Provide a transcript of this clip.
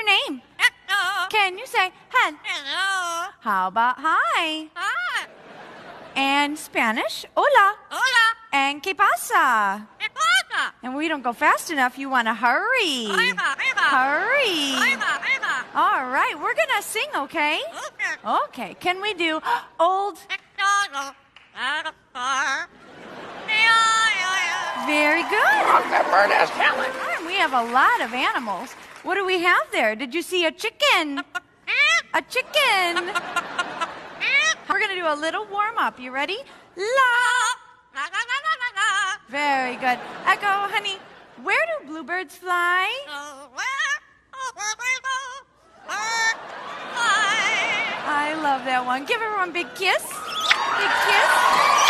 name? Hello. Can you say hello? Hello. How about hi? Hi. And Spanish, hola. Hola. And que pasa? ¿Qué pasa? And we don't go fast enough. You want to hurry. Hurry. All right, we're going to sing, okay? Okay, can we do old? Very good. That bird has talent. We have a lot of animals. What do we have there? Did you see a chicken? A chicken. We're going to do a little warm-up. You ready? La. Very good. Echo, honey, where do bluebirds fly? I love that one. Give everyone a big kiss. Big kiss.